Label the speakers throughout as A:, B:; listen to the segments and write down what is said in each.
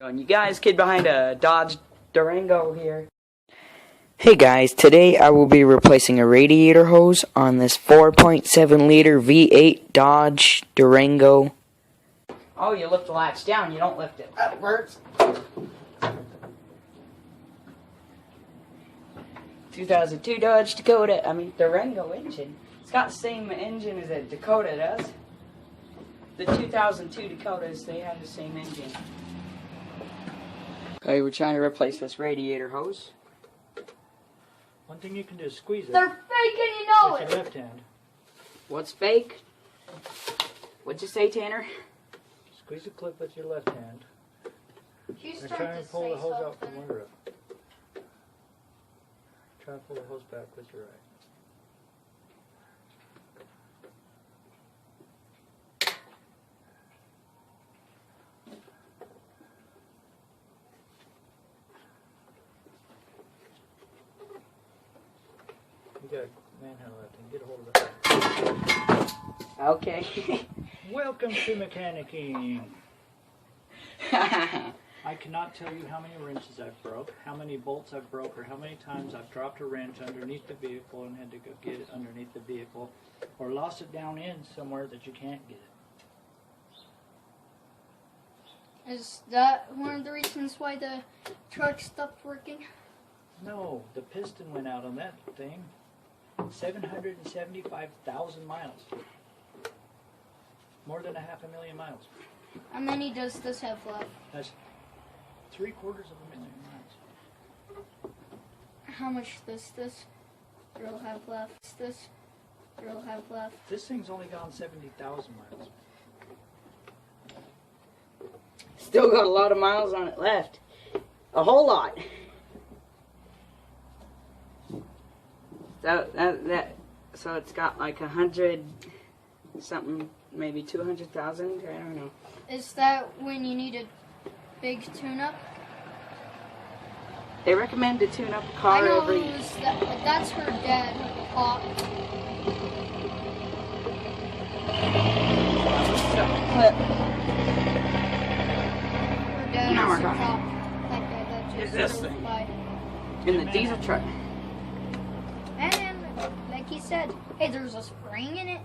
A: And you guys, kid behind a Dodge Durango here.
B: Hey guys, today I will be replacing a radiator hose on this 4.7 liter V8 Dodge Durango.
A: Oh, you lift the latch down, you don't lift it upwards. 2002 Dodge Durango engine. It's got the same engine as a Dakota does. The 2002 Dakotas, they have the same engine. Okay, we're trying to replace this radiator hose.
C: One thing you can do is squeeze it.
D: They're fake and you know
C: with
D: it.
C: your left hand.
A: What's fake? What'd you say, Tanner?
C: Squeeze the clip with your left hand.
D: She's
C: And
D: trying
C: try
D: to
C: and pull
D: say
C: the hose out from
D: something.
C: under it. Try and pull the hose back with your right. You got a manhandle that thing. Get a hold of that.
A: Okay.
C: Welcome to mechanicking. I cannot tell you how many wrenches I've broke, how many bolts I've broke, or how many times I've dropped a wrench underneath the vehicle and had to go get it underneath the vehicle, or lost it down in somewhere that you can't get it.
D: Is that one of the reasons why the truck stopped working?
C: No, the piston went out on that thing. 775,000 miles. More than 500,000 miles.
D: How many does this have left?
C: That's 750,000 miles.
D: How much does this drill have left? This drill have left?
C: This thing's only gone 70,000 miles.
A: Still got a lot of miles on it left. A whole lot. So it's got like 100 something, maybe 200,000. I don't know.
D: Is that when you need a big tune-up?
A: They recommend to tune up a
D: I
A: car
D: know
A: every.
D: that's her dad, Pop.
A: Clip.
D: Her dad
A: Now
D: is
A: we're
D: a
A: going.
D: cop. That guy that
A: Is
D: just
A: this
D: drove
A: thing?
D: by.
A: In the diesel truck.
D: And like he said, hey, there's a spring in it.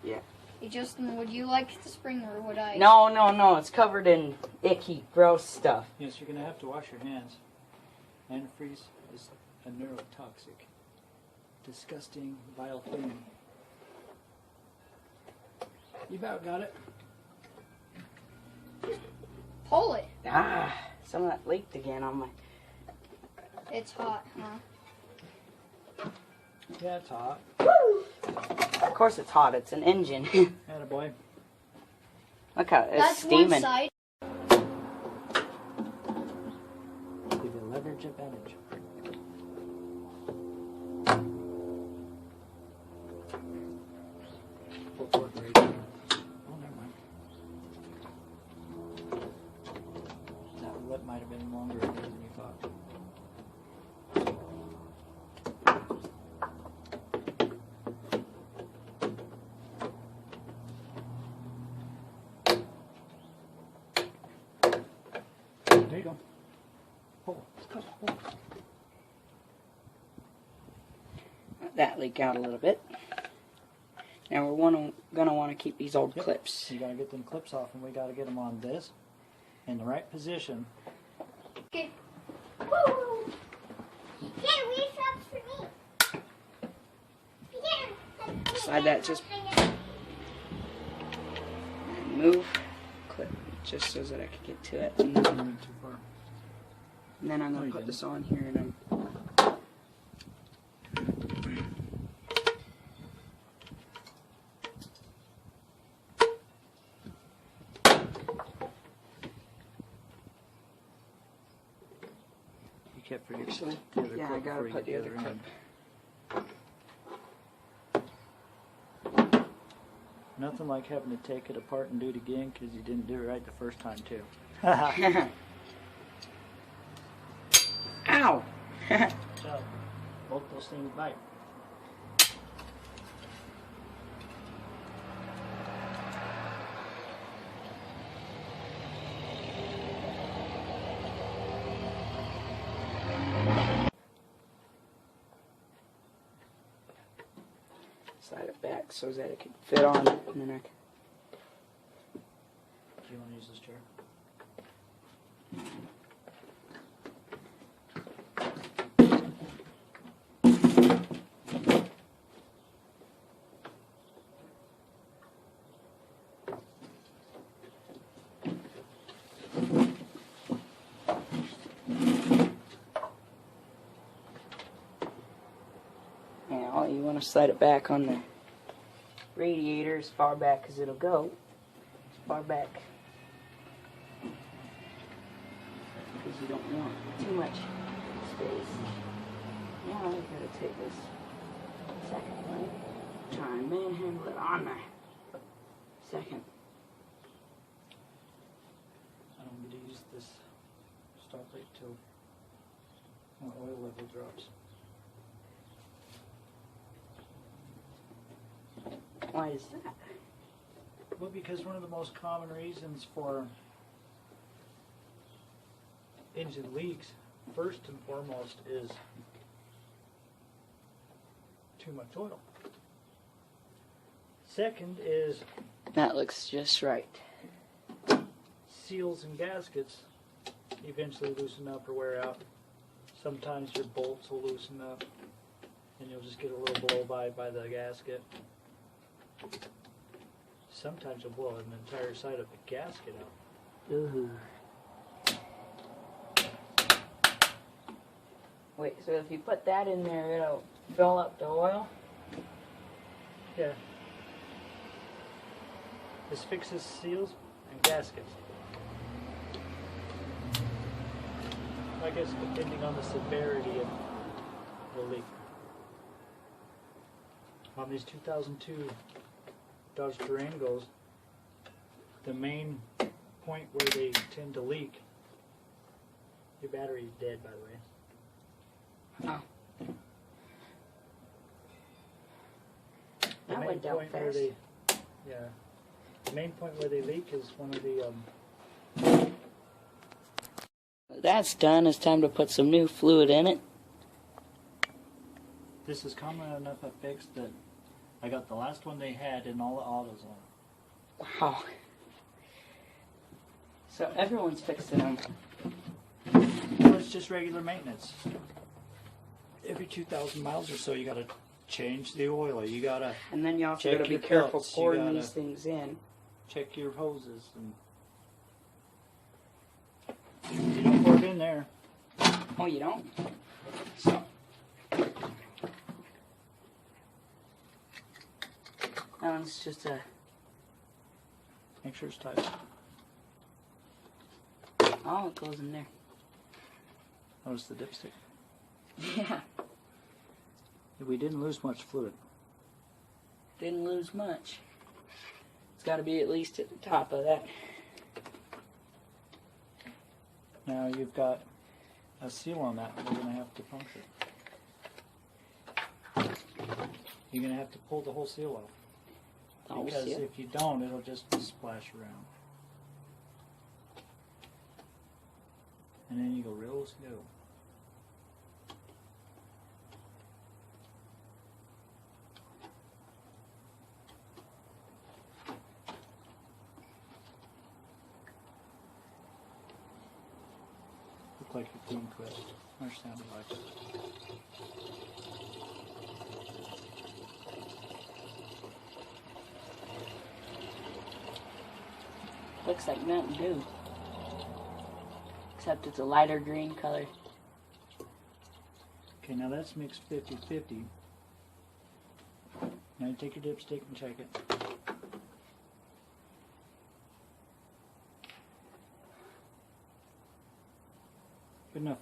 A: Yeah.
D: Would you like the spring or would I?
A: No. It's covered in icky, gross stuff.
C: Yes, you're going to have to wash your hands. Antifreeze is a neurotoxic, disgusting, vile thing. You about got it?
D: Pull it.
A: Some of that leaked again on my.
D: It's hot, huh?
C: Yeah, it's hot.
A: Of course it's hot. It's an engine.
C: Attaboy.
A: Look how it's
D: That's
A: steaming.
D: one side.
C: Give you leverage advantage. Full torque rating. Oh, never mind. That lip might have been longer than you thought. There you go. Pull. Pull.
A: Let that leak out a little bit. Now we're gonna want to keep these old
C: Yep.
A: clips.
C: You gotta get them clips off, and we gotta get them on this in the right position.
D: Okay.
E: Woo! Yeah, we shops for me. Yeah.
A: Slide that just move clip just so that I can get to it. And
C: You went too far.
A: then I'm
C: No,
A: gonna
C: you
A: put
C: didn't.
A: this on here and I'm.
C: You kept forgetting
A: Actually,
C: the other
A: yeah, I
C: clip
A: gotta
C: before you
A: put the
C: get
A: other
C: her
A: clip.
C: in. Nothing like having to take it apart and do it again because you didn't do it right the first time too.
A: Ow!
C: So, both those things bite.
A: slide it back so that it can fit on, and then I can.
C: Do you want to use this chair?
A: Now you want to slide it back on the radiator as far back as it'll go. As far back. Because you don't want too much space. Now I've got to take this second one. Try and manhandle it on my second.
C: I'm going to use this stoplight till my oil level drops.
A: Why is that?
C: Well, because one of the most common reasons for engine leaks, first and foremost, is too much oil. Second is
A: That looks just right.
C: seals and gaskets eventually loosen up or wear out. Sometimes your bolts will loosen up and you'll just get a little blow by the gasket. Sometimes you'll blow an entire side of the gasket out.
A: Ooh. Wait, so if you put that in there, it'll fill up the oil?
C: Yeah. This fixes seals and gaskets. I guess depending on the severity of the leak. On these 2002 Dodge Durangos, the main point where they tend to leak, your battery is dead, by the way.
A: Oh.
C: The
A: That
C: main
A: went down
C: point where
A: fast.
C: the main point where they leak is one of the
A: That's done. It's time to put some new fluid in it.
C: This is common enough a fix that I got the last one they had in all the autos on.
A: Wow. So everyone's fixing them.
C: Well, it's just regular maintenance. Every 2,000 miles or so, you gotta change the oil. You gotta
A: And then you also
C: Check
A: got to be
C: your
A: careful
C: belts. You
A: pouring
C: gotta-
A: these things in.
C: check your hoses, and you don't pour it in there.
A: Oh, you don't? So. That one's just a.
C: Make sure it's tight.
A: Oh, it goes in there.
C: Notice the dipstick.
A: Yeah.
C: We didn't lose much fluid.
A: Didn't lose much. It's got to be at least at the top of that.
C: Now you've got a seal on that. We're gonna have to puncture. You're gonna have to pull the whole seal off.
A: The whole
C: Because
A: seal?
C: if you don't, it'll just splash around. And then you go real slow. Look like your clean quest. Or sounded like it.
A: Looks like Mountain Dew. Except it's a lighter green color.
C: Okay, now that's mixed 50-50. Now you take your dipstick and check it. Good enough.